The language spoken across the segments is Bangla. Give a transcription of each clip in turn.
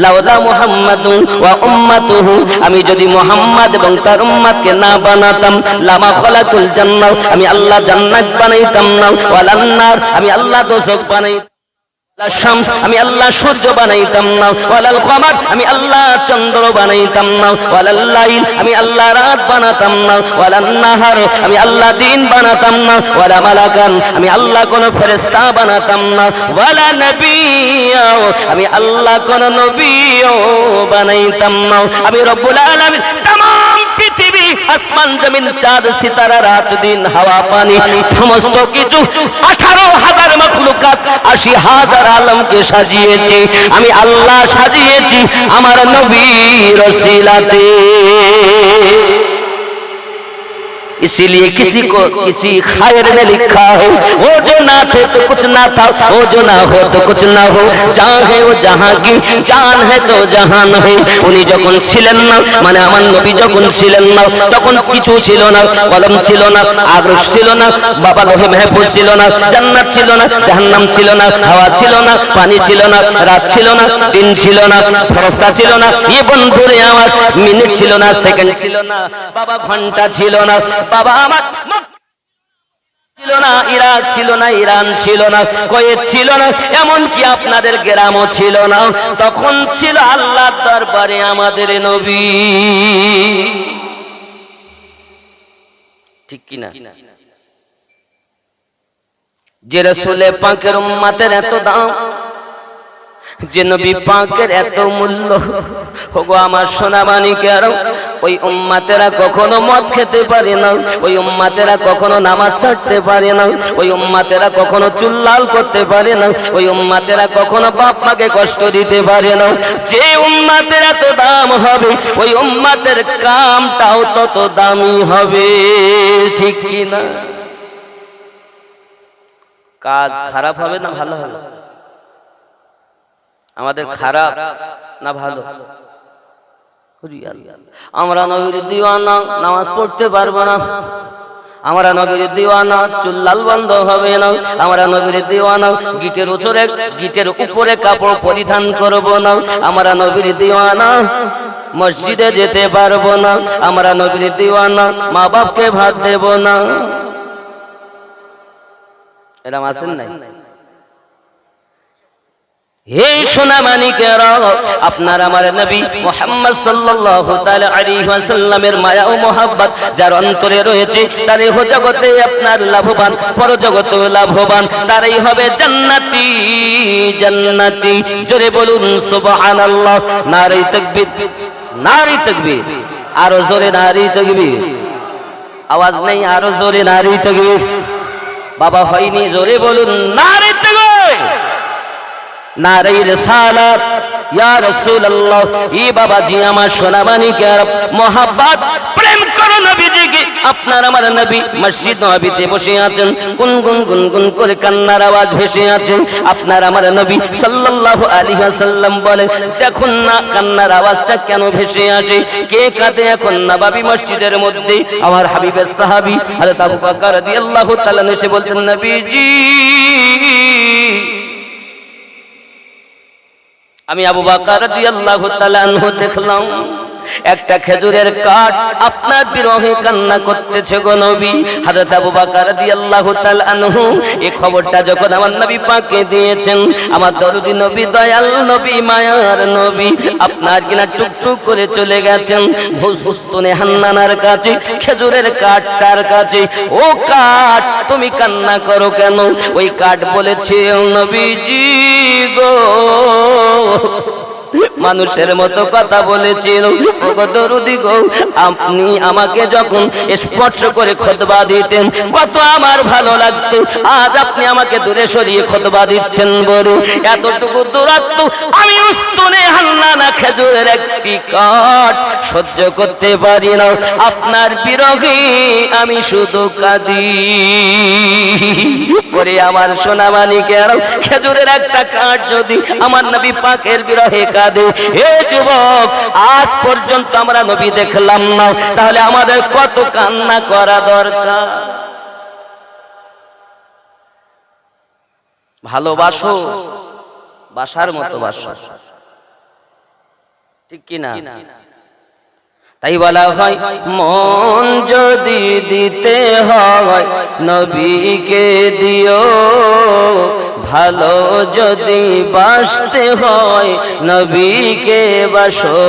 লাউলা মুহাম্মাদুন ওয়া উম্মাতুহু, আমি যদি মুহাম্মদ এবং তার উম্মতকে না বানাতাম, লামা খলাকুল জান্নাহ, আমি আল্লাহ জান্নাত বানাইতাম না, ওয়ালান নার, আমি আল্লাহ দোজখ বানাইতাম, শামস, আমি আল্লাহ সূর্য বানাইতাম না, ওয়ালাল কমার, আমি আল্লাহ চন্দ্র বানাইতাম না, ওয়ালাল লাইল, আমি আল্লাহ রাত বানাতাম না, ওয়ালান নাহার, আমি আল্লাহ দিন বানাতাম না, ওয়ালা মালাকান, আমি আল্লাহ কোন ফেরেশতা বানাতাম না, ওয়ালা নবিয়্যা, আমি আল্লাহ কোন নবীও বানাইতাম না। আমি রব্বুল আলামিন तमाम পৃথিবী, আসমান জমিন, চাঁদ সিতারা, রাত দিন, হাওয়া পানি, সমস্ত কিছু 18,000 মাখলুকাত, 80,000 আলমকে সাজিয়েছি আমি আল্লাহ, সাজিয়েছি আমার নবীর ওসিলাতে। इसीलिए किसी को किसी खैर ने लिखा है, वो जो ना थे तो कुछ ना था, वो जो ना हो तो कुछ ना हो, जहाँ है वो जहाँ की जान है तो जहान है। উনি যখন ছিলেন না, মানে আমার নবী যখন ছিলেন না, তখন কিছু ছিল না, কলম ছিল না, আরশ ছিল না, বাবা লোহে মাহফুজ ছিল না, জান্নাত ছিল না, জাহান্নাম ছিল না, হাওয়া ছিল না, পানি ছিল না, রাত ছিল না, দিন ছিল না, ফেরেশতা ছিল না, এই বন্ধুরে আমার মিনিট ছিল না, সেকেন্ড ছিল না, বাবা ঘন্টা ছিল না, বাবা আমার ছিল না, ইরাক ছিল না, ইরান ছিল না, কুয়েত ছিল না, এমন কি আপনাদের গ্রামও ছিল না। তখন ছিল আল্লাহর দরবারে আমাদের নবী, ঠিক কি না? যে রাসূলে পাকের উম্মতের এত দাম, যে নবী পাকের এত মূল্য, ওগো আমার সোনা মানিকেরা, ওই উম্মতেরা কখনো মদ খেতে পারে না, ওই উম্মতেরা কখনো নামাজ ছাড়তে পারে না, ওই উম্মতেরা কখনো চুল লাল করতে পারে না, ওই উম্মতেরা কখনো বাপ মাকে কষ্ট দিতে পারে না। যে উম্মতের এত দাম হবে, ওই উম্মতের কামটাও তত দামি হবে, ঠিক কি না? কাজ খারাপ হবে না ভালো হবে? আমাদের খারাপ না ভালো? আমরা নবীর দিওয়ানা, নামাজ পড়তে পারবো না, আমরা নবীর দিওয়ানা, চুল লাল বন্ধ হবে না, আমরা নবীর দিওয়ানা, গিটের উপরে কাপড় পরিধান করব না, আমরা নবীর দিওয়ানা, মসজিদে যেতে পারবো না, আমরা নবীর দিওয়ানা, মা বাপকে ভাত দেব না। এরকম আছেন নাই? হে সোনা মানিকেরা, আপনার আমার নবী মুহাম্মদ সাল্লাল্লাহু তাআলা আলাইহি ওয়াসাল্লামের মায়া ও মহব্বত যার অন্তরে রয়েছে, তার ইহ জগতে আপনার লাভবান, পরজগতে লাভবান, তারই হবে জান্নাতি। জান্নাতি জোরে বলুন সুবহানাল্লাহ। নারে তাকবীর, নারে তাকবীর, আরো জোরে নারে তাকবীর। আওয়াজ নেই, আরো জোরে নারে তাকবীর। বাবা হয়নি, জোরে বলুন নারে তাকবীর। নারে রিসালাত ইয়া রাসূলুল্লাহ। ই বাবাজি আমার সোনা মানিকের মোহাব্বত, প্রেম করো নবীজিকে। আপনার আমার নবী মসজিদ নববীতে বসে আছেন, গুনগুন গুনগুন করে কান্নার আওয়াজ ভেসে আছে। আপনার আমার নবী সাল্লাল্লাহু আলাইহি ওয়াসাল্লাম বলে, দেখুন না কান্নার আওয়াজটা কেন ভেসে আসে, কে কাঁদে এখন নববী মসজিদের মধ্যে? আমার হাবিবের সাহাবী হযরত আবু বকর রাদিয়াল্লাহু তাআলা এসে বলছেন, নবীজি আমি আবু বকর রাদিয়াল্লাহু তাআলা আনহু দেখলাম একটা খেজুরের কাঠ আপনার বিরহে কান্না করতেছে গো নবী। হযরত আবু বকর রাদিয়াল্লাহু তাআলা আনহু এই খবরটা যখন আমার নবী পাককে দিয়েছেন, আমার দরদি নবী, দয়াল নবী, মায়ার নবী আপনার কিনা টুকটুক করে চলে গেছেন হুসনে হান্নানার কাছে, খেজুরের কাঠটার কাছে। ও কাঠ, তুমি কান্না করো কেন? ওই কাঠ বলেছে, নবীজি গো, মানুষের মতো কথা বলেছিল, ওগো দরুদি গো, আপনি আমাকে যখন স্পর্শ করে খুতবা দিতেন কত আমার ভালো লাগতো। আজ আপনি আমাকে দূরে সরিয়ে খুতবা দিচ্ছেন বড়, এতটুকু দূরত্ব আমি উস্তুনে হান্নানা খেজুরের একটি কাঠ সহ্য করতে পারি না। আপনার বিরহে আমি শুধু কাঁদি। পরে আমার সোনা মানিকের খেজুরের একটা কাঠ যদি আমার নবী পাকের বিরহে কাঁদে, হে যুবক, আজ পর্যন্ত আমরা নবী দেখলাম না, তাহলে আমাদের কত কান্না করা দরকার। ভালোবাসো, বাসার মতো বাসো। ঠিক কি না? তাই বলা হয় মন যদি দিতে হয় নবীকে দিও, ভালো যদি বাসতে হয় নবীকে বাসো।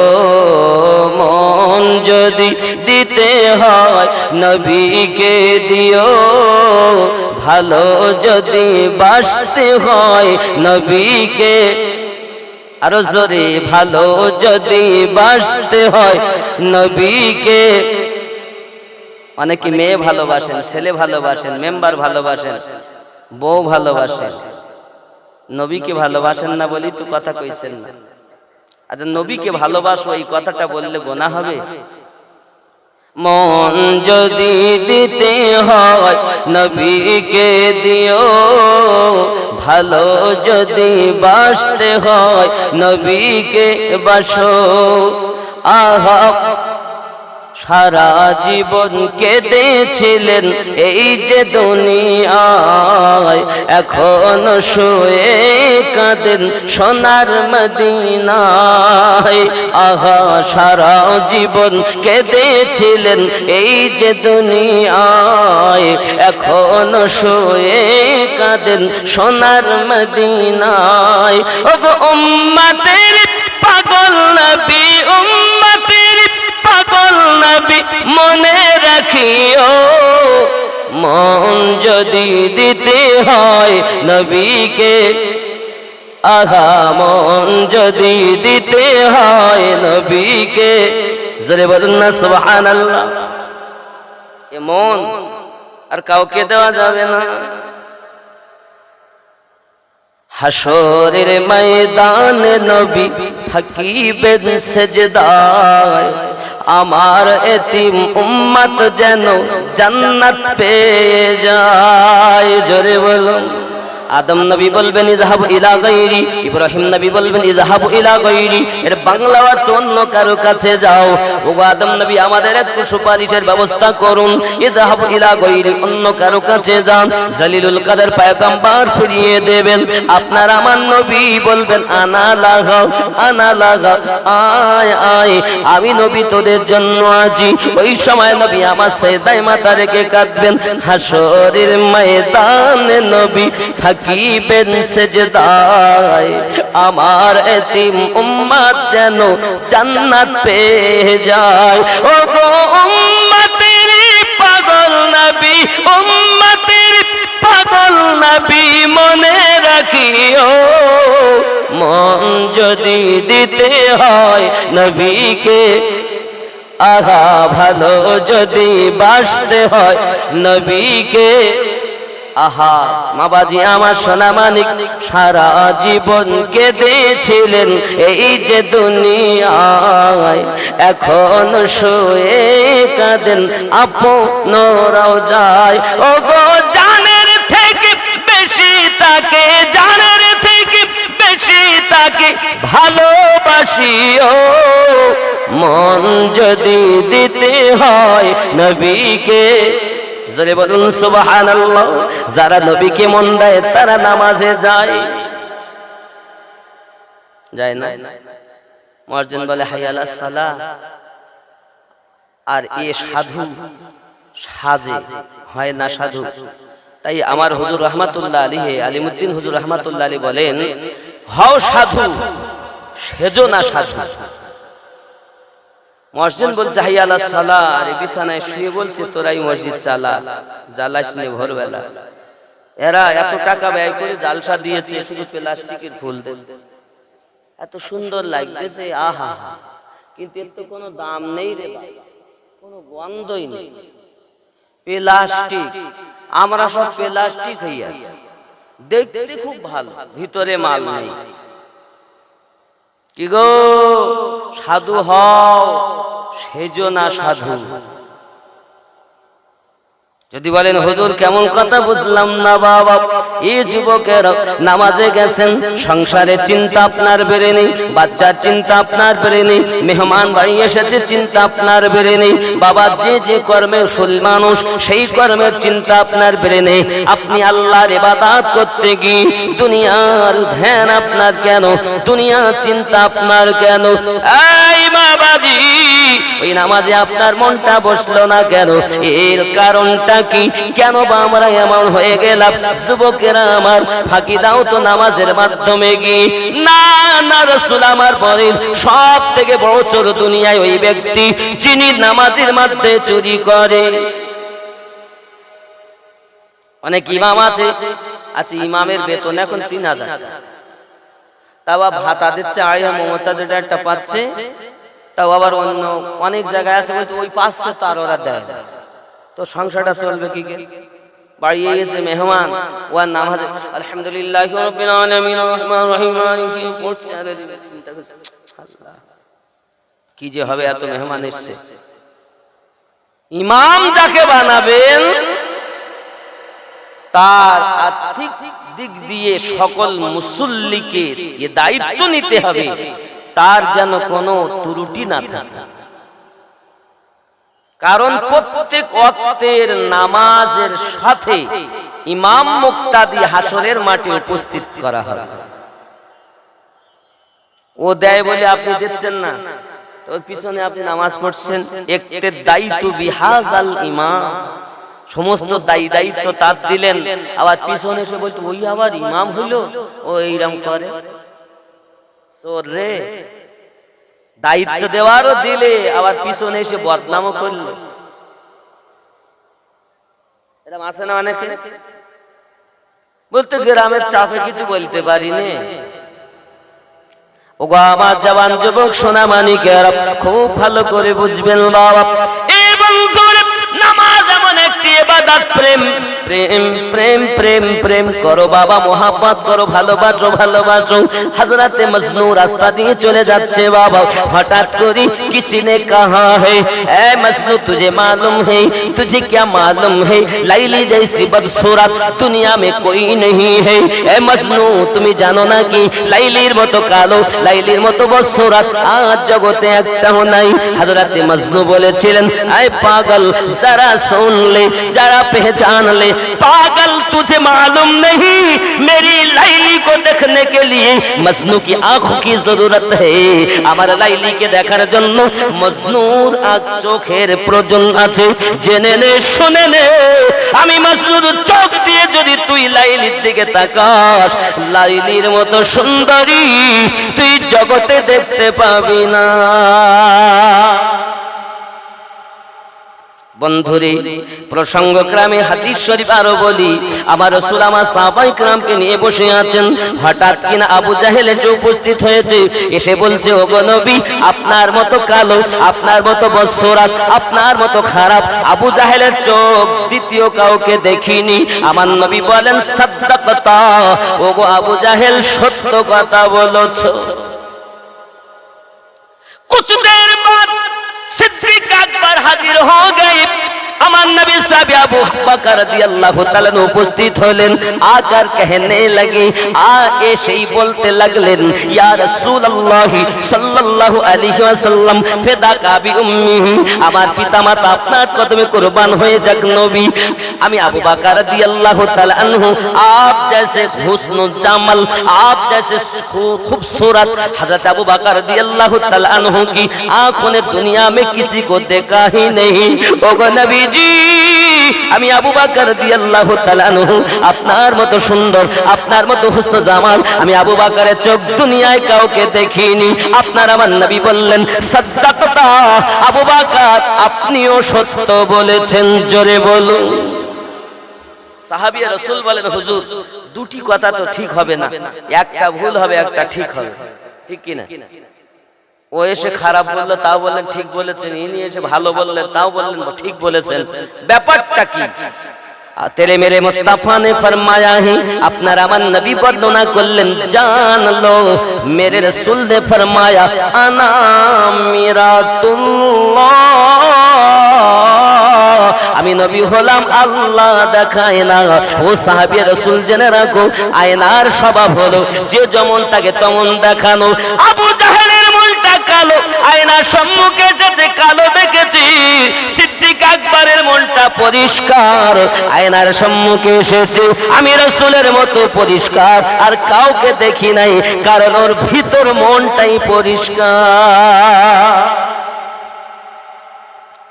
মন যদি দিতে হয় নবীকে দিও, ভালো যদি বাসতে হয় নবীকে, আরো জোরে, ভালো যদি বাসতে হয় নবীকে। অনেকে মেয়ে ভালোবাসেন, ছেলে ভালোবাসেন, মেম্বার ভালোবাসেন, বউ ভালোবাসেন, নবীকে ভালোবাসেন না বলি তো কথা কইছেন না। আচ্ছা, নবীকে ভালোবাসো এই কথাটা বললে গোনা হবে? মন যদি দিতে হয় নবীকে দিও, ভালো যদি বাসতে হয় নবীকে বাসো। আহা, সারা জীবন কেঁদেছিলেন এই যে দুনিয়ায়, এখন শুয়ে কাঁদেন সোনার মদিনায়। আহা, সারা জীবন কেঁদেছিলেন এই যে দুনিয়ায়, এখন শুয়ে কাঁদেন সোনার মদিনায়। ও গো উম্মতের পাগল নবী, উম্মতের পাগল নবী মনে রাখিও, মন যদি দিতে হয় নবীকে, আহা, মন যদি দিতে হয় নবীকে। জোরে বলুন না সুবহানাল্লাহ। এ মন আর কাউকে দেওয়া যাবে না। হাসরের ময়দানে নবী থাকিবেন সেজদায়, আমার এতিম উম্মত যেন জান্নাত পেয়ে যায়। জোরে বলুন। আদম নবী বলবেন ইযহাবু ইলা গায়রি, ইব্রাহিম নবী বলবেন ইযহাবু ইলা গায়রি। এর বাংলা অর্থ অন্য কারো কাছে যাও। ওগো আদম নবী, আমাদের একটু সুপারিশের ব্যবস্থা করুন। ইযহাবু ইলা গায়রি, অন্য কারো কাছে যান। জলিলুল কদর পয়গম্বর ফিরিয়ে দেবেন। আপনার আমার নবী বলবেন আনা লাগা, আনা লাগা, আয় আয়, আমি নবী তোদের জন্য আছি। ওই সময় নবী আমার সেজদায় মাথা রেখে কাঁদবেন। হাসরের ময়দানে নবী থাকিবেন সেজদায়, আমার এতিম উম্মত যেন জান্নাত পেয়ে যায়। ও গো উম্মতের পাগল নবী, উম্মতের পাগল নবী মনে রাখিও, মন যদি দিতে হয় নবীকে, আহা, ভালো যদি বাসতে হয় নবীকে। আহা, মাবাজি আমার সোনা মানিক সারা জীবন কেঁদেছিলেন এই যে দুনিয়ায়, এখন শুয়ে কাঁদেন আপনরাও যায়। ও গো জানের থেকে বেশি তাকে, জানের থেকে বেশি তাকে ভালোবাসিও, মন যদি দিতে হয় নবীকে। জোরে বলুন সুবহানাল্লাহ। যারা নবীকে মন দেয় তারা নামাজে যায়, যায় না? মুয়াজ্জিন বলে হাইয়া আলাস সালাহ, আর এ সাধু সাজে, হয় না সাধু। তাই আমার হুজুর রহমাতুল্লাহ আলাইহি, আলিমউদ্দিন হুজুর রহমাতুল্লাহ আলাইহি বলেন, হও সাধু, সেজো না সাধু। মুয়াজ্জিন বলছে হাইয়া আলাস সালাহ, আর বিছানায় শুয়ে বলছে তোরাই মসজিদ চালা, জ্বালাস নে ভোরবেলা। এরা এত টাকা ব্যয় করে জালসা দিয়েছে, শুধু প্লাস্টিকের ফুল দেন, এত সুন্দর লাগতেছে, আহা, কিন্তু এর তো কোনো দাম নেই রে ভাই, কোনো বন্ধই নেই। প্লাস্টিক, আমরা সব প্লাস্টিক হয়ে আছি, দেখতে খুব ভালো, ভিতরে মাল নেই। কি গো, সাধু হও, সেজো না সাধু। যদি বলেন হুজুর কেমন কথা বুঝলাম না বাবা, এই যুবকের নামাজে গেছেন, সংসারের চিন্তা আপনার বেড়ে নেই, বাচ্চার চিন্তা আপনার বেড়ে নেই, মেহমান বাড়ি এসেছে চিন্তা আপনার বেড়ে নেই, বাবা যে যে কর্মের শরীর মানুষ সেই কর্মের চিন্তা আপনার বেড়ে নেই, আপনি আল্লাহর ইবাদত করতে গিয়ে দুনিয়ার ধ্যান আপনার কেন, দুনিয়ার চিন্তা আপনার কেন? এই মা বাজি, ওই নামাজে আপনার মনটা বসলো না কেন? এর কারণটা কি? কেন বা আমরা এমন হয়ে গেলাম? যুবকেরা আমার, ফাঁকি দাও তো নামাজের মাধ্যমে গিয়ে। না না রাসূল আমার বলেন, সব থেকে বড় চোর দুনিয়ায় ওই ব্যক্তি যিনি নামাজের মধ্যে চুরি করে। অনেক ইমাম আছে, আচ্ছা ইমামের বেতন এখন 3000, তাও ভাতা দিচ্ছে, আয়া মমতা যেটা একটা পাচ্ছে, তাও আবার অন্য অনেক জায়গায় আছে বলছে ওই পাচ্ছে তার ওরা দেয়, তো সংসারটা চলবে কি করে? বাড়ি এসে মেহমান ও নামাজ আলহামদুলিল্লাহি রাব্বিল আলামিন রহমানির রহিম মালিকি পড়ছে, আরে চিন্তা করছে আল্লাহ কি যে হবে, এত মেহমান এসেছে। ইমাম যাকে বানাবেন তার আর্থিক দিক দিয়ে সকল মুসল্লিকে এই দায়িত্ব নিতে হবে, তার যেন কোনো ত্রুটি না থাকে। কারণ প্রত্যেক ওয়াক্তের নামাজের সাথে ইমাম মুক্তাদি হাসরের মাঠে উপস্থিত করা হবে। ও দেয় বলে আপনি দিচ্ছেন না, তো পিছনে আপনি নামাজ পড়ছেন, একতে দায়িত্ব বিহাজাল ইমাম, সমস্ত দায়িত্ব তার দিলেন, আবার পিছনে এসে বলতো ওই আবার ইমাম হইলো, ও এইরকম করে। রে দায়িত্ব দেওয়ারও দিলে, আবার পিছনে এসে বদনামও করলো। এরকম আছে না অনেকে, বলতে গ্রামের চাপে কিছু বলতে পারিনি। ওগো আমার জওয়ান যুবক সোনা মানিকেরা, খুব ভালো করে বুঝবেন বাবা, এই বন্ধুর নামাজ এমন একটি ইবাদত, প্রেম প্রেম প্রেম প্রেম প্রেম করো বাবা, মোহাব্বত করো, ভালোবাসো ভালোবাসো। হযরতে মজনু রাস্তা দিয়ে চলে যাচ্ছে বাবা, হঠাৎ করে किसी ने कहा है ऐ मजनू तुझे मालूम है, तुझे क्या मालूम है, লাইলি जैसी बदसूरत दुनिया में कोई नहीं है। ऐ मजनू তুমি জানো না কি লাইলির মতো কালো, লাইলির মতো বদসুরত আজ জগতে একটাও নাই। হযরতে মজনু বলেছিলেন, আয় পাগল जरा सुन ले, जरा पहचान ले, पागल तुझे मालूम नहीं मेरी लाइली को देखने के लिए मजनू की आंखों की जरूरत है। আমার লাইলিকে দেখার জন্য মজনুর চোখের প্রয়োজন আছে। জেনে নে শুনে নে, আমি মজনুর চোখ দিয়ে যদি তুই লাইলির দিকে তাকাস, লাইলির মতো সুন্দরী তুই জগতে দেখতে পাবি না। বন্ধুরে প্রসঙ্গক্রমে হাদিস শরীফ আরো বলি, আমার রাসূল আমার সাহাবায়ে কেরামকে নিয়ে বসে আছেন, হঠাৎ কিনা আবু জাহেল এসে উপস্থিত হয়েছে, এসে বলছে ওগো নবী, আপনার মতো কালো, আপনার মতো বদসুরত, আপনার মতো খারাপ আবু জাহেলের চোখ দ্বিতীয় কাউকে দেখিনি। আমার নবী বলেন সাদ্দাকতা, ওগো আবু জাহেল সত্য কথা বলেছো। कुछ देर बाद सिद्दीक अकबर हाजिर हो गए। আমার নবী সাহেব আবু বকর রাদিয়াল্লাহু তাআলা উপস্থিত হলেন, আকার कहने लगे, এসেই বলতে লাগলেন, ইয়া রাসূলুল্লাহ সাল্লাল্লাহু আলাইহি ওয়াসাল্লাম ফিদাকা বিউম্মিহি, আমার পিতামাতা আপনার কদমে কুরবান হয়ে যাক নবী। আমি আবু বকর রাদিয়াল্লাহু তাআলা আনহু आप जैसे हुस्न जमाल, आप जैसे खूबसूरत हजरत अबू बकर रदियल्लाहु ताला अन्हु की आंखों ने दुनिया में किसी को देखा ही नहीं। ओगो नबी जी, আমি আবু বকর রাদিয়াল্লাহু তাআলা আনহু আপনার মতো সুন্দর, আপনার মতো হুসন জামাল আমি আবু বকরের চোখ দুনিয়ায় কাউকে দেখিনি। আপনার আমার নবী বললেন সাদ্দাকতা, আবু বকর আপনিও সত্য বলেছেন, জোরে বলুন। সাহাবী রাসূল বলেন, হুজুর দুটি কথা তো ঠিক হবে না, একটা ভুল হবে একটা ঠিক হবে, ঠিক কি না? ও এসে খারাপ বললো তাও বললেন ঠিক বলেছেন, ইনি এসে ভালো বললেন তাও বললেন ঠিক বলেছেন, ব্যাপারটা কি? তেরে মেরে মুস্তাফা ने फरमाया है, আপনার আমার নবী বর্ণনা করলেন, জান লো মেরে রাসূল ने फरमाया আনা মিরাতুল্লাহ, আমি নবী হলাম আল্লাহ দেখায় না। ও সাহাবী রাসূল জেনে রাখো, আয়নার স্বভাব হলো যে যেমন তাকে তেমন দেখানো। আবু জাহেলের মনটা কালো, আয়নার সম্মুখে যেতে কালো দেখেছি। সিদ্দিক আকবরের মনটা পরিষ্কার, আয়নার সম্মুখে এসেছে আমি রাসূলের মতো পরিষ্কার আর কাউকে দেখি নাই, কারণ ওর ভিতর মনটাই পরিষ্কার।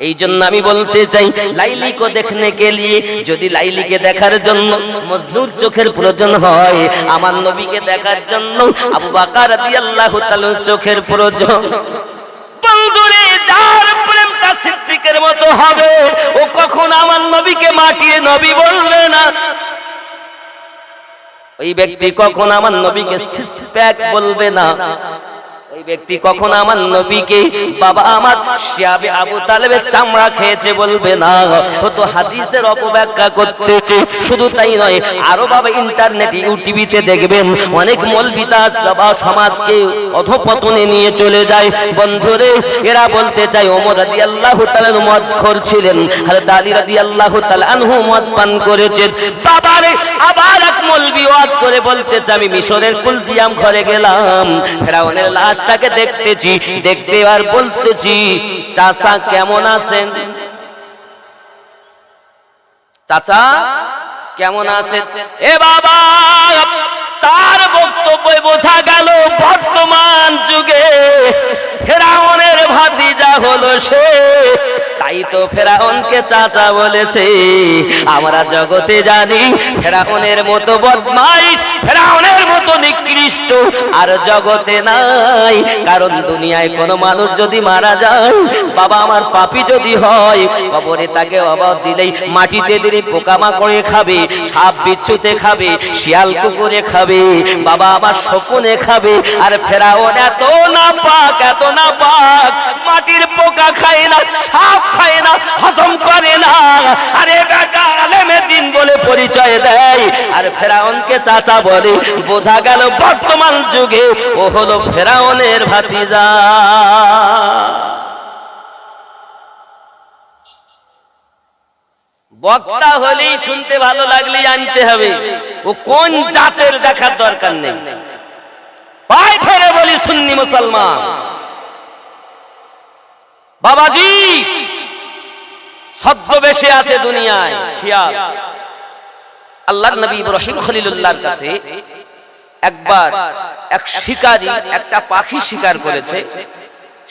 এই জন্য আমি বলতে চাই, লাইলি কো দেখনে কে লিয়ে, যদি লাইলিকে দেখার জন্য মজনুর চোখের প্রয়োজন হয়, আমার নবীকে দেখার জন্য আবু বকর রাদিয়াল্লাহু তাআলা চোখের প্রয়োজন। বন্ধুরে, যার প্রেমটা সিদ্দিকের মতো হবে, ও কখন আমার নবীকে মাটিয়ে নবী বলবে না। ওই ব্যক্তি কখন আমার নবীকে সিসপ্যাক বলবে না। ওই ব্যক্তি কখন আমার নবীকে বাবা আমার শিয়াবে আবু তালেবের চামড়া খেয়েছে বলবে না। ও তো হাদিসের অপব্যাখ্যা করতেছে। শুধু তাই নয়, আরো বাবা ইন্টারনেটে ইউটিভিতে দেখবেন অনেক মৌলবি তার সমাজকে অধপতনে নিয়ে চলে যায়। বন্ধুরে, এরা বলতে চায় ওমর রাদিয়াল্লাহু তাআলা মদখোর ছিলেন, হযরত আলী রাদিয়াল্লাহু তাআলা আনহু মদ পান করেছেন। বাবারে, আবার এক মৌলবি ওয়াজ করে বলতেছে, আমি মিশরের কুলজিয়াম ঘরে গেলাম, ফেরাউনের লাশ তাকে দেখতেছি, দেখতে আর বলতেছি, চাচা কেমন আছেন? চাচা কেমন আছেন? এ বাবা, তার বক্তব্যে বোঝা গেল বর্তমান যুগে ফেরাউনের ভাতিজা হলো সে। তাই তো ফেরাউনকে চাচা বলেছে। আমরা জগতে জানি ফেরাউনের মতো বদমাইশ, ফেরাউনের মতো নিকৃষ্ট আর জগতে নাই। কারণ দুনিয়ায় কোনো মানুষ যদি মারা যায়, বাবা আমার পাপী যদি হয়, কবরে তাকে অবাক দিলেই মাটিতে দিলে পোকামাকড়ে খাবে, সাপ বিচ্ছুতে খাবে, শিয়াল কুকুরে খাবে, বাবা আমার শকুনে খাবে। আর ফেরাউন এত নাপাক, এত নাপাক, মাটির পোকা খায় না, সাপ খায় না, হজম করে না। আরে বেটা আলেমে দিন বলে পরিচয় দেয়, আর ফেরাউনকে চাচা বলে। বোঝা গেল বর্তমান যুগে ও হলো ফেরাউনের ভাতিজা। বক্তা হলেই শুনতে ভালো লাগলেই আনতে হবে, ও কোন জাতের দেখার দরকার নেই। পায়ে ধরে বলি সুন্নি মুসলমান বাবাজি, ছদ্মবেশে আছে দুনিয়ায় খেয়াল। আল্লাহর নবী ইব্রাহিম খলিলুল্লাহর কাছে একবার এক শিকারী একটা পাখি শিকার করেছে।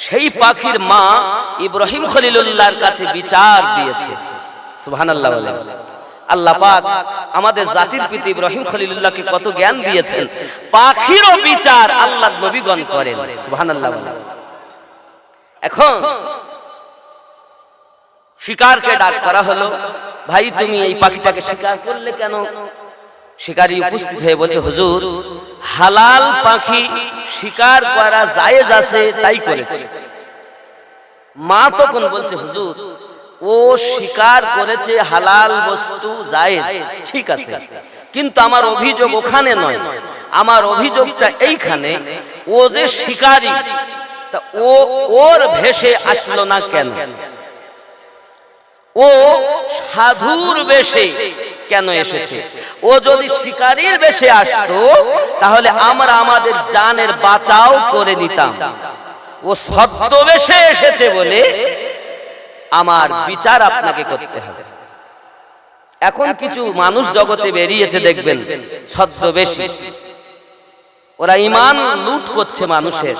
সেই পাখির মা ইব্রাহিম খলিলুল্লাহর কাছে বিচার দিয়েছে। সুবহানাল্লাহ বলেন। আল্লাহ পাক আমাদের জাতির পিতা ইব্রাহিম খলিলুল্লাহকে কত জ্ঞান দিয়েছেন। পাখিরও বিচার আল্লাহর নবীগণ করেন। সুবহানাল্লাহ বলেন। এখন শিকারকে ডাক করা হলো, ভাই তুমি এই পাখিটাকে শিকার করলে কেন? শিকারী উপস্থিত হয়ে বলছে, হুজুর হালাল পাখি শিকার করা জায়েজ আছে তাই করেছে। মা তখন বলছে, হুজুর ও শিকার করেছে হালাল বস্তু জায়েজ, ঠিক আছে, কিন্তু আমার অভিযোগ ওখানে নয়, আমার অভিযোগটা এইখানে, ও যে শিকারী তা ওর ভেসে আসলো না কেন? ও সাধুর বেশে কেন এসেছে? ও যদি শিকারীর বেশে আসতো তাহলে আমরা আমাদের জানের বাঁচাও করে নিতাম। ও ছদ্মবেশে এসেছে বলে আমার বিচার আপনাকে করতে হবে। এখন কিছু মানুষ জগতে বেরিয়েছে দেখবেন ছদ্মবেশী, ওরা ঈমান লুট করছে মানুষের,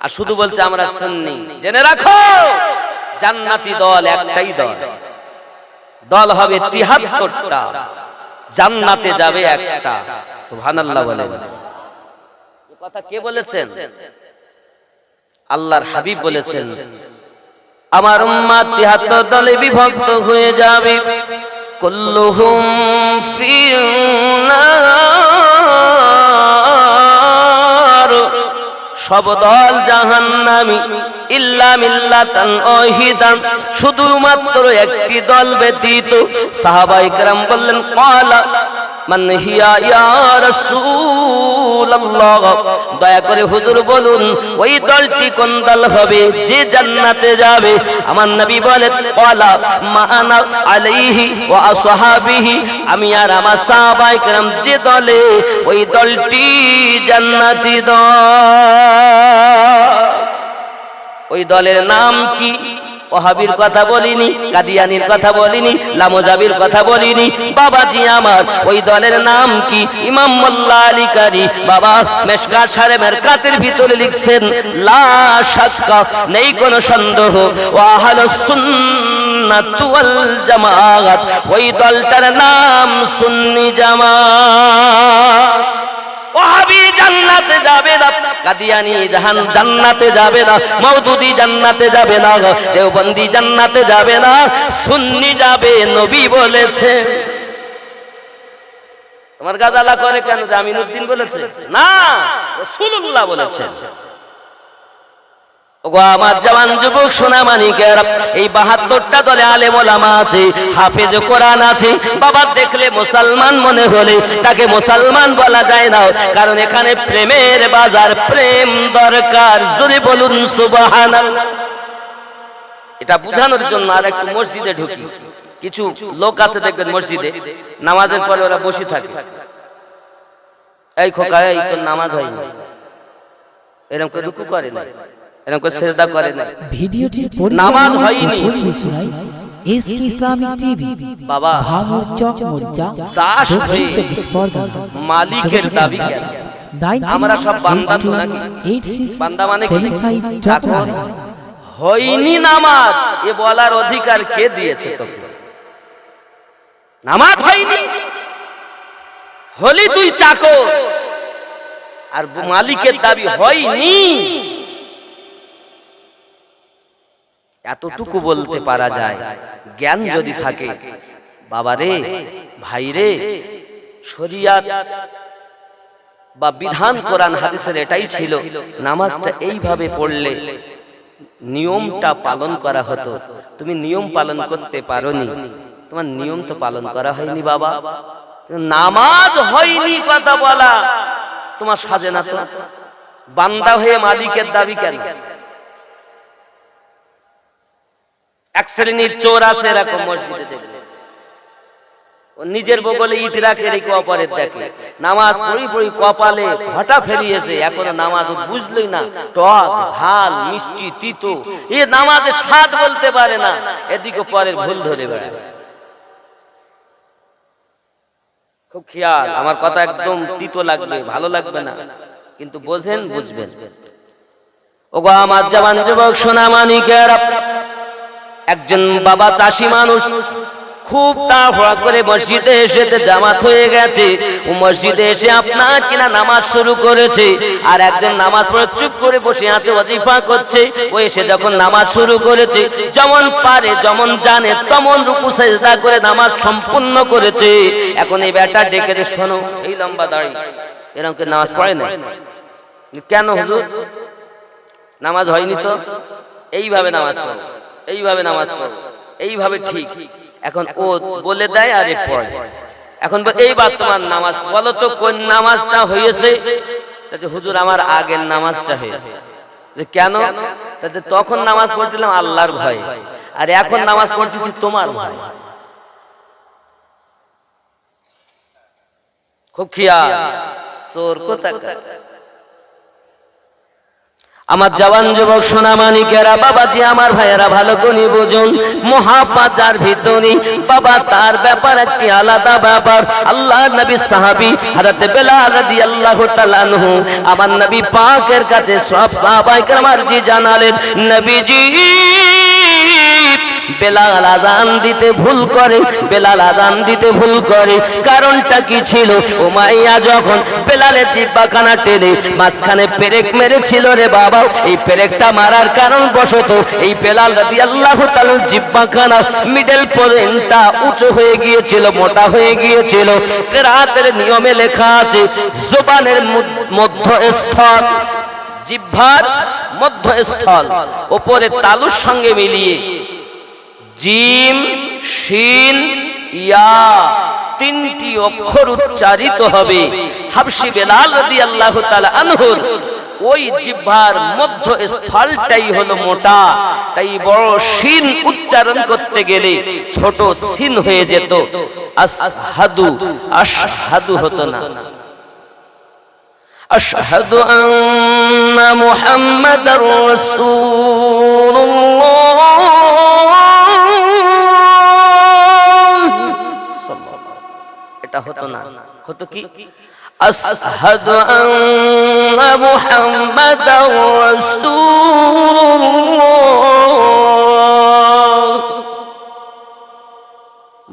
আর শুধু বলছে আমরা সুন্নি। জেনে রাখো জান্নাতি দল একটাই দল, দল হবে ৭৩টা, জান্নাতে যাবে একটা। সুবহানাল্লাহ বলেন। এই কথা কে বলেছেন? আল্লাহর হাবিব বলেছেন, আমার উম্মত ৭৩ দলে বিভক্ত হয়ে যাবে, কুল্লুহুম ফিন্নার, সব দল জাহান্নামী, ইল্লা মিল্লাতান ওয়াহিদান, শুধুমাত্র একটি দল ব্যতীত। সাহাবায়ে কেরাম বললেন, ক্বালা মান হিয়া ইয়া রাসূলুল্লাহ, দয়া করে হুজুর বলুন ওই দলটি কোন দল হবে যে জান্নাতে যাবে? আমার নবী বলেন ক্বালা মা আনা আলাইহি ওয়া আসহাবিহি, আমি আর আমার সাহাবায়ে কেরাম যে দলে, ওই দলটি জান্নাতি দল। ওই দলের নাম কি? ওয়াহাবির কথা বলিনি, কাদিয়ানির কথা বলিনি, লামোজাবির কথা বলিনি। বাবাজি আমার, ওই দলের নাম কি? ইমাম মোল্লা আলী কারি বাবা মেশকাত শরীফের কাতের ভিতরে লিখছেন, লা শাক্কা, নেই কোনো সন্দেহ, ওয়া আহলুস সুন্নাত ওয়াল জামাআত, ওই দলটার নাম সুন্নি জামাত। ওয়াহাবি জান্নাতে যাবে না, কাদিয়ানি জান্নাতে যাবে না, মওদুদি জান্নাতে যাবে না, দেওবন্দি জান্নাতে যাবে না, সুন্নি যাবে। নবী বলেছে। তোমার গাজালা করে কেন? জামিনউদ্দিন বলেছে না, রাসূলুল্লাহ বলেছেন। ওগো আমার জওয়ান যুবক সোনা মানিকেরা, এই ৭২টা দলে আলেম ওলামা আছে, হাফেজ কোরআন আছে। বাবা দেখলে মুসলমান মনে হলে তাকে মুসলমান বলা যায় না, কারণ এখানে প্রেমের বাজার, প্রেম দরকার। জোরে বলুন সুবহানাল্লাহ। এটা বুঝানোর জন্য আর একটু মসজিদে ঢুকি। কিছু লোক আছে দেখবেন মসজিদে নামাজের পরে ওরা বসে থাকে, এই খোকা এই তোর নামাজ হয়নি, এরকম করে রুকু করে না, এরকম করে সিজদা করে না, ভিডিওটির নামাজ হয়নি। এসকে ইসলামিক টিভি বাবা ভাঙর চক মরিচা দাস হয়ে মালিকের দাবি কেন? আমরা সব বান্দা তো নাকি? বান্দা মানে কি? চাকর। হয়নি নামাজ এ বলার অধিকার কে দিয়েছে তোকে? নামাজ হয়নি, হলি তুই চাকর, আর মালিকের দাবি হয়নি। এতটুকু বলতে পারা যায়, জ্ঞান যদি থাকে। বাবারে, ভাইরে, শরিয়াত বা বিধান কোরআন হাদিসের এটাই ছিল, নামাজটা এইভাবে পড়লে নিয়মটা পালন করা হতো। তুমি নিয়ম পালন করতে পারোনি, তোমার নিয়ম তো পালন করা হয়নি বাবা। নামাজ হয়নি কথা বলা তোমার সাজে না তো। বান্দা হয়ে মালিকের দাবি কেন? এক শ্রেণীর চোর আছে এরকম মসজিদে দেখবে, ও নিজের বগলে ইট রাখে, রেখে অপরের দেখে। নামাজ পড়ি কপালে ঘটা ফেরিয়েছে, এখনো নামাজ বুঝলই না, টক ঝাল মিষ্টি তিতো, এ নামাজে স্বাদ বলতে পারে না, এদিকে পরের ভুল ধরে বেড়ায়। খুব খেয়াল, আমার কথা একদম তিতো লাগবে, ভালো লাগবে না, কিন্তু বোঝেন, বুঝবেন। ওগো আমার জওয়ান যুবক সোনা মানিকেরা, একজন বাবা চাষি মানুষ খুব তাড়াহুড়া করে মসজিদে এসেছে, জামাত হয়ে গেছে। ও মসজিদে এসে আপনার কিনা নামাজ শুরু করেছে, আর একজন নামাজ পড়ে চুপ করে বসে আছে, ওয়াজিফা করছে। ও এসে যখন নামাজ শুরু করেছে, যেমন পারে যেমন জানে তেমন রুকু সিজদা করে নামাজ সম্পূর্ণ করেছে। এখন এই বেটা ডেকে, শোনো, এই লম্বা দাড়ি, এরকম করে নামাজ পড়ে না কেন হুজুর? নামাজ হয়নি তো, এইভাবে নামাজ পড়ো, এইভাবে নামাজ পড়ো, এইভাবে ঠিক। এখন ও বলে দেয় আরে পড়ে। এখন এইবার তোমার নামাজ বলো তো কোন নামাজটা হয়েছে? হুজুর আমার আগের নামাজটা হয়েছে। কেন? তখন নামাজ পড়ছিলাম আল্লাহর ভয়ে, আর এখন নামাজ পড়তেছি তোমার ভয়ে। খুব খেয়াল, চোর কোথাকার। আমার জওয়ান যুবক সোনা মানিকেরা, বাবাজি আমার ভাইয়েরা, ভালো করে বুঝুন, মুহাব্বত যার ভিতরে বাবা, তার ব্যাপার একটি আলাদা ব্যাপার। আল্লাহর নবী সাহাবী হযরত বেলাল রাদিয়াল্লাহু তাআলা আনহু আমার নবী পাকের কাছে সব সাহাবায়ে কেরাম জি জানালেন, নবীজি বেলাল আযান দিতে ভুল করে, বেলাল আযান দিতে ভুল করে। কারণটা কি ছিল? উমাইয়া যখন বেলালের জিহ্বাখানা টেনে মাঝখানে পেরেক মেরেছিল রে বাবা, এই পেরেকটা মারার কারণ বশত এই বেলাল রাদিয়াল্লাহু তাআলার জিহ্বাখানা মিডল পয়েন্টটা উঁচু হয়ে গিয়েছিল, মোটা হয়ে গিয়েছিল। কিরাতের নিয়মে লেখা আছে, জবানের মধ্যস্থল, জিহ্বার মধ্যস্থল উপরে তালুর সঙ্গে মিলিয়ে জিম শিন ইয়া তিনটি অক্ষর উচ্চারিত হবে। হাবশী বেলাল রাদিয়াল্লাহু তাআলা আনহুর ওই জিহ্বার মধ্যস্থলটাই হলো মোটা, তাই বড় শিন উচ্চারণ করতে গেলে ছোট শিন হয়ে যেত, আসহাদু আশহাদু হতো না। আশহাদু আন্না মুহাম্মাদার রাসূলুল্লাহ, এটা হতো না, হতো কি আশহাদু আন্না মুহাম্মাদার রাসূলুল্লাহ,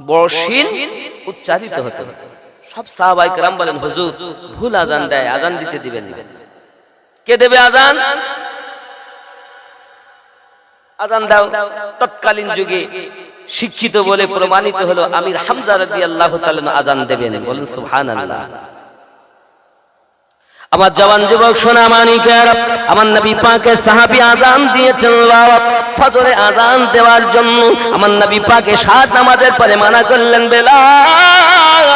বড় শিন উচ্চারিত হতো। সব সাহাবায়ে কেরাম বলেন, হুজুর ভুল আজান দেয়, আজান দিতে দিবেন। কে দেবে আজান? আজান দাও। তৎকালীন যুগে শিক্ষিত বলে প্রমাণিত হলো আমির হামজা রাদিয়াল্লাহু তাআলা আজান দেবেন। বলেন সুবহানাল্লাহ। আমার জওয়ান যুবক সোনা মানিকের, আমার নবী পাকের সাহাবী আযান দিয়েছেন বাবা, ফজরে আযান দেওয়ার জন্য। আমার নবী পাক সাত নামাজের পরে মানা করলেন, বেলাল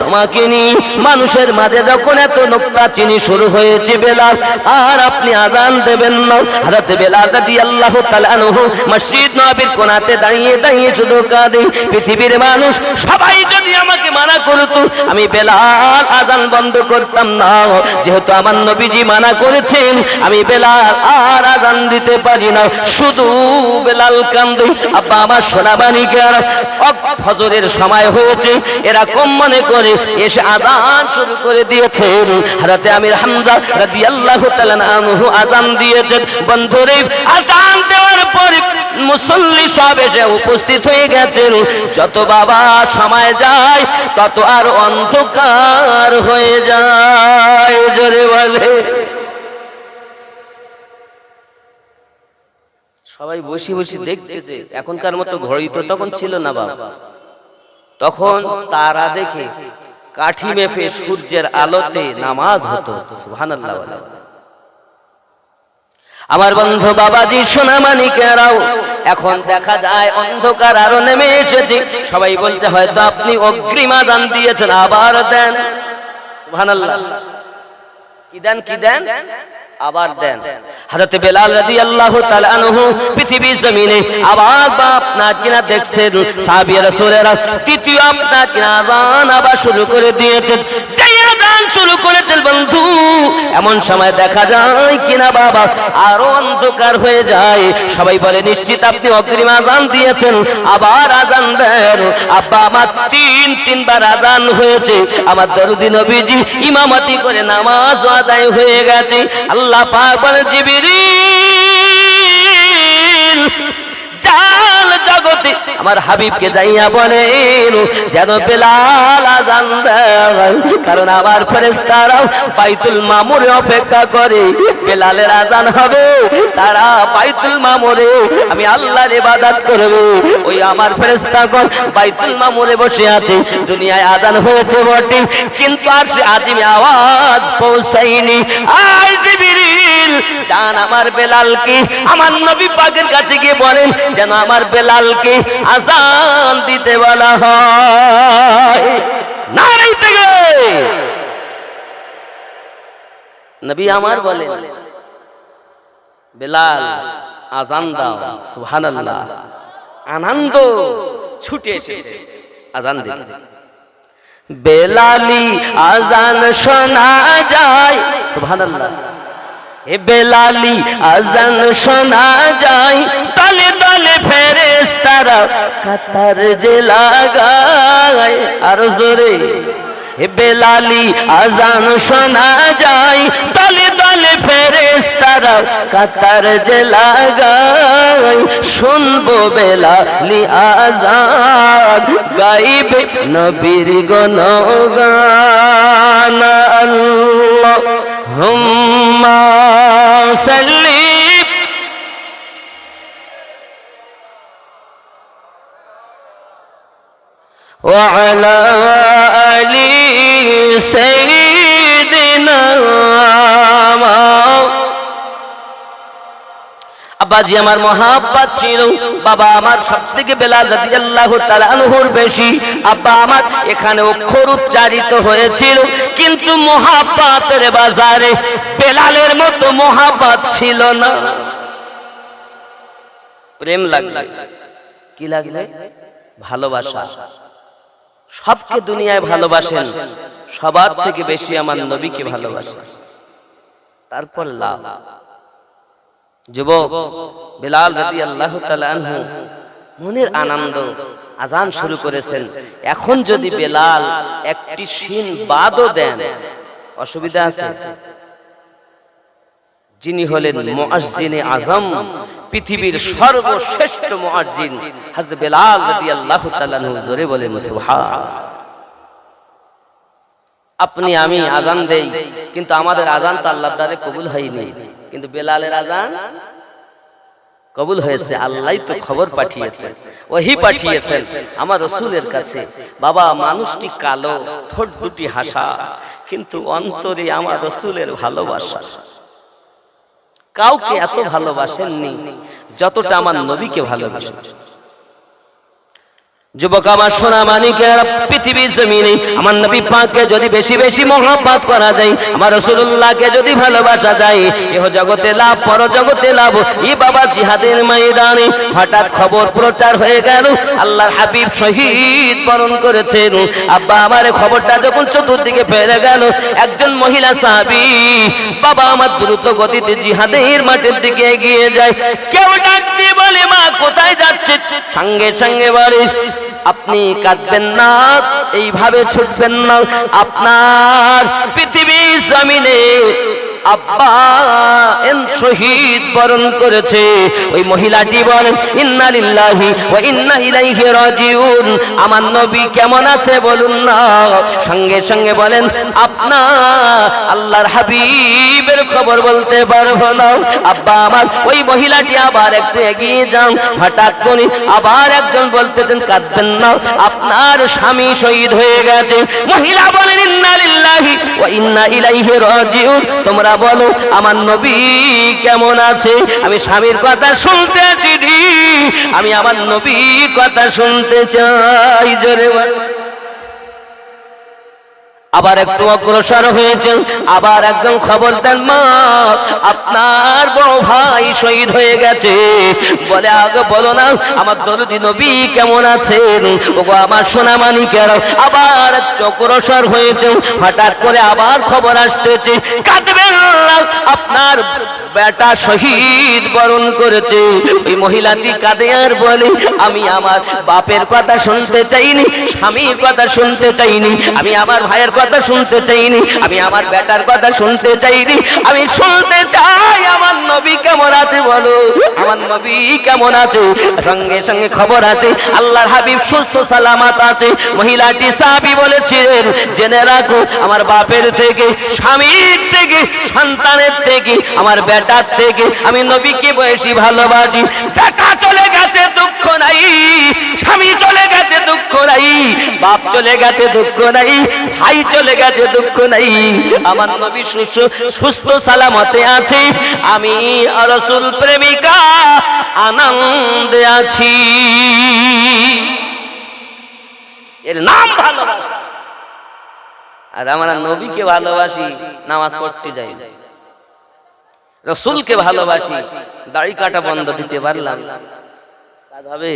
তোমাকে নিয়ে মানুষের মাঝে যখন এত নোক্তা চিনি শুরু হয়েছে বেলাল, আর আপনি আযান দেবেন না। হযরত বেলাল রাদিয়াল্লাহু তাআলা আনহু মসজিদ নববীর কোণাতে দাঁড়িয়ে দাঁড়িয়ে শুধু কাঁদে, পৃথিবীর মানুষ সবাই যদি আমাকে মানা করতো আমি বেলাল আযান বন্ধ করতাম না, যেহেতু আমার নবীজি মানা করেছেন আমি বেলাল আর আযান দিতে পারি না। শুধু বেলাল কান্দে। আব্বা আমার সোনা মানিকের, ফজরের সময় হয়েছে এরকম মনে করে এসে আযান শুরু করে দিয়েছেন। হযরত আমির হামজা রাদিয়াল্লাহু তাআলা আনহু আযান দিয়েছেন। বন্ধুরে, আযান দেওয়ার পরে মুসল্লি সব এসে উপস্থিত হয়ে গেছেন। যত বাবা সময় যায় তত আর অন্ধকার হয়ে যায়। জোরে বলে। সবাই বসে বসে দেখতেছে। এখনকার মতো ঘড়ি তো তখন ছিল না বাবা। তখন তারা দেখে কাঠি মেপে সূর্যের আলোতে নামাজ হতো। সুবহানাল্লাহ। আমার বন্ধু বাবাজি সোনা মানিকেরাও, এখন দেখা যায় অন্ধকার আরো নেমে এসেছে। সবাই বলছে হয়তো আপনি অগ্রিম আযান দিয়েছেন, আবার দেন। সুবহানাল্লাহ। কি দেন? কি দেন? আবার দেন। হযরত বেলাল রাদিয়াল্লাহু তাআলা আনহু পৃথিবী জমিনে আবার আপনার কিনা দেখছেন সাহাবী রাসূলেরা তৃতীয় আপনার কিনা আযান আবার শুরু করে দিয়েছেন। যেই আযান শুরু করেছেন বন্ধু, এমন সময় দেখা যায় কিনা বাবা আরো অন্ধকার হয়ে যায়। সবাই বলে নিশ্চিত আপনি অগ্রিম আযান দিয়েছেন, আবার আযান দেন। আব্বা আমার তিনবার আযান হয়েছে, আমার দরুদি নবীজি ইমামতি করে নামাজ আদায় হয়ে গেছে। আল্লাহ পাক বলে, জিবরিল জাল জগতে আমার হাবিবকে যাইয়া বলেন যেন বেলাল আযান দেয়, কারণ আমার ফেরেশতারাও বাইতুল মামুরে অপেক্ষা করে বেলালের আযান হবে। তারা বাইতুল মামুরে আমি আল্লাহর ইবাদত করবে। ওই আমার ফেরেশতাগণ বাইতুল মামুরে বসে আছে। দুনিয়ায় আযান হয়েছে বটে, কিন্তু আর সে আজিমে আওয়াজ পৌঁছায়নি। আয় জিবরিল জান আমার বেলালকে আমার নবী পাকের কাছে গিয়ে বলেন যেন আমার বেলালকে আযান দিতে বলা হয়। নারে তাকবীর। নবী আমার বলেন বেলাল আযান দাও। সুবহানাল্লাহ। আনন্দ ছুটে এসেছে আযান দিতে। বেলালি আযান শোনা যায়। সুবহানাল্লাহ। এ বেলালি আযান শোনা যায়, তলে তলে ফেরেশতারা কাতার যে লাগায়। আর জোরে। এ বেলালি আযান শোনা যায়, তলে তলে ফেরেশতারা কাতার যে লাগায়। শুনবো বেলালি আযান, গাইবে নবীর গুণগান। আল্লাহুম্মা সাল্লি ওয়া আলা আলি সাইয়্যিদিনা। আব্বাজি আমার মহাব্বত ছিল, বাবা আমার সবথেকে বেলাল রাদিয়াল্লাহু তাআলা আনহুর বেশি। আব্বা আমার এখানে অক্ষর উচ্চারিত হয়েছিল, কিন্তু মহাব্বতের বাজারে বেলালের মতো মহাব্বত ছিল না। প্রেম লাগলে, কি লাগলে? ভালোবাসা। সবকে দুনিয়ায় ভালোবাসেন, সবার থেকে বেশি আমার নবীকে ভালোবাসেন, তারপর লাভ। যুবক বেলাল রাদিয়াল্লাহু তাআলা আনহু মনের আনন্দ, আজান শুরু করেছেন। এখন যদি বেলাল একটি শিন বাদও দেন, অসুবিধা আছে? যিনি হলেন মুয়াজ্জিনে আজম, পৃথিবীর সর্বশ্রেষ্ঠ মুয়াজ্জিন হযরত বেলাল রাদিয়াল্লাহু তাআলা আনহু, জোরে বলেন সুবহান। আপনি আমি আজান দেই, কিন্তু আমাদের আজান তো আল্লাহর দ্বারে কবুল হয়নি, কিন্তু বেলালের আজান কবুল হয়েছে। আল্লাহই তো খবর পাঠিয়েছেন, ওহী পাঠিয়েছেন আমার রাসূলের কাছে। বাবা, মানুষটি কালো, ঠোঁট দুটি হাসা, কিন্তু অন্তরে আমার রাসূলের ভালোবাসা। কাউকে এত ভালোবাসেননি যতটা আমার নবীকে ভালোবাসেন। যুবক আমার সোনা মানিকেরা, পৃথিবীর জমিনে আমার নবী পাককে যদি বেশি বেশি মহব্বত করা যায়, আমার রাসূলুল্লাহকে যদি ভালোবাসা যায়, ইহ জগতে লাভ, পর জগতে লাভ। ই বাবা, জিহাদের ময়দানে হঠাৎ খবর প্রচার হয়ে গেল আল্লাহর হাবিব শহীদ বরণ করেছেন। আব্বা আমার খবরটা যখন চতুর্দিকে ফেলে গেল, একজন মহিলা সাহাবী বাবা আমার দ্রুত গতিতে জিহাদের মাঠের দিকে এগিয়ে যায়। কেউ ডাক দিয়ে বলে, মা কোথায় যাচ্ছে? সঙ্গে সঙ্গে বলে, আপনি কাঁদবেন না, এইভাবে ছুটবেন না। আপনার পৃথিবীর জমিনে আব্বা শহীদ বরণ করেছে। ওই মহিলাটি বলেন, ইন্না লিল্লাহি ওয়া ইন্না ইলাইহি রাজিউন। আমার নবী কেমন আছে বলুন না। সঙ্গে সঙ্গে বলেন, আপনার আল্লাহর হাবিবের খবর বলতে পারবো না। আব্বা আমার, ওই মহিলাটি আবার একটু এগিয়ে যান। হঠাৎ করে আবার একজন বলতেছেন, কাঁদবেন না, আপনার স্বামী শহীদ হয়ে গেছে। মহিলা বলেন, ইন্না লিল্লাহি ওয়া ইন্না ইলাইহি রাজিউন। তোমরা বলো আমার নবী কেমন আছে? আমি স্বামীর কথা শুনতে চাই, আমি আমার নবীর কথা শুনতে চাই। জোরে বল। আবার একটু অগ্রসর হয়েছেন, আবার একজন খবর দেন, মা আপনার বড় ভাই শহীদ হয়ে গেছে। বলে, আগে বলো না আমার দরদি নবী কেমন আছেন? ওগো আমার সোনা মানিকেরা, আবার একটু অগ্রসর হয়েছেন। হঠাৎ করে আবার খবর আসতেছে, কাঁদবেন না, আপনার বেটা শহীদ বরণ করেছে। ওই মহিলাটি কাঁদে আর বলে, আমি আমার বাপের কথা শুনতে চাইনি, স্বামীর কথা শুনতে চাইনি, আমি আমার ভাইয়ের কথা শুনতে চাইনি, আমি আমার বেটার কথা শুনতে চাইনি, আমি শুনতে চাই আমার নবী কেমন আছে। বলো আমার নবী কেমন আছে? সঙ্গে সঙ্গে খবর আছে আল্লাহর হাবিব সুস্থ সালামাত আছে। মহিলাটি সাহাবী বলেছিলেন, জেনে রাখো আমার বাপের থেকে, স্বামীর থেকে, সন্তানের থেকে, আমার বেটার থেকে আমি নবীকে বেশি ভালোবাসি। বেটা চলে গেছে দুঃখ নাই, স্বামী চলে গেছে দুঃখ নাই, বাপ চলে গেছে দুঃখ নাই, ভাই চলে গেছে দুঃখ নাই, আমার নবী সুস্থ সালামতে আছে। আমি রাসূল প্রেমিকা আনন্দে আছি। এর নাম ভালোবাসা। আর আমরা নবীকে ভালোবাসি, নামাজ পড়তে যাই, রাসূলকে ভালোবাসি, দাড়ি কাটা বন্ধ দিতে পারলাম, কাজ হবে?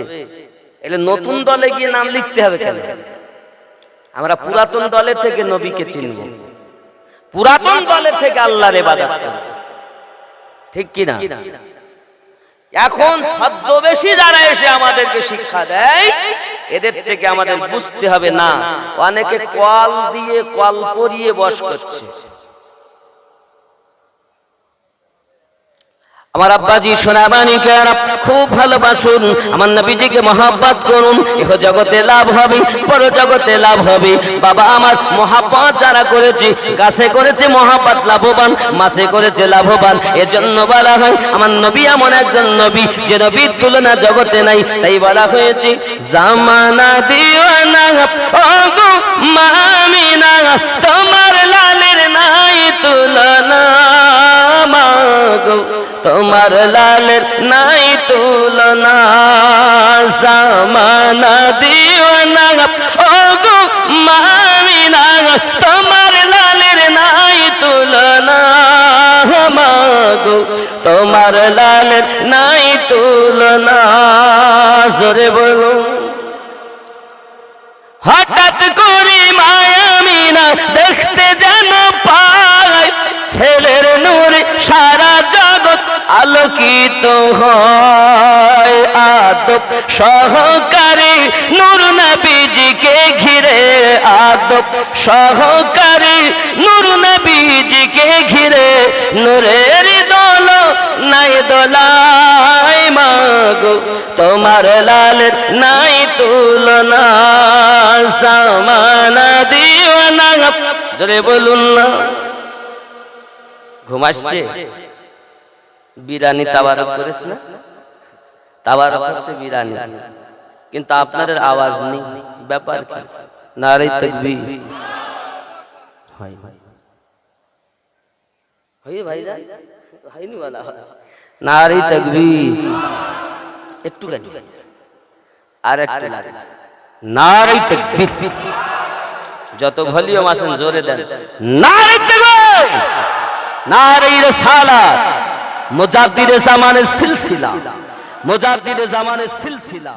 এলে নতুন দলে গিয়ে নাম লিখতে হবে কেন? আমরা পুরাতন দলের থেকে নবীকে চিনব, পুরাতন দলের থেকে আল্লাহর ইবাদত করব, ঠিক কি না? এখন ছদ্মবেশী যারা এসে আমাদেরকে শিক্ষা দেয়, এদের থেকে আমাদের বুঝতে হবে না, অনেকে কল দিয়ে কল করিয়ে বশ করছে। আমার আব্বাজি সোনা মানিকেরা, খুব ভালোবাসুন, আমার নবীজিকে মহব্বত করুন, ইহ জগতে লাভ হবে, পর জগতে লাভ হবে। বাবা আমার মহব্বত যারা করেছে, গাছে করেছে মহব্বত লাভবান, মাছে করেছে লাভবান। এজন্য বলা হয় আমার নবী এমন একজন নবী যে নবীর তুলনা জগতে নাই। তাই বলা হয়েছে, জামানা দিওয়ানা ওগো মামিনা, তোমার লালের নাই তুলনা, মাগো তোমার লালের নাই তুলনা জামানা দিওয়ানা ওগো মামিনা তোমার লালের নাই তুলনা মাগো তোমার লালের নাই তুলনা জোরে বলো হঠাৎ করে মায়ামিনা দেখতে যেন পায় ছেলের নূরে সারা জগৎ আলোকিত হয় আদব সহকারে নূর নবীজিকে ঘিরে আদব সহকারে নূর নবীজিকে ঘিরে নূরের দোলো নাই দোলায় মাগো তোমার লালের নাই তুলনা জামানা দিওয়ানা জোরে বলুন না ঘুমাচ্ছে বিরানি তাবারক করিস না তাবারক হচ্ছে বিরানি কিন্তু আপনাদের আওয়াজ নেই ব্যাপার কি নারে তাকবীর হয় হয় ভাইজান হয়নি वाला নারে তাকবীর একটু গান আর একটু লাগে নারে তাকবীর যত ভলিউম আছেন জোরে দেন নারে তাকবীর নারে রিসালাত মুজাদ্দিদে জামানের সিলসিলা মুজাদ্দিদে জামানের সিলসিলা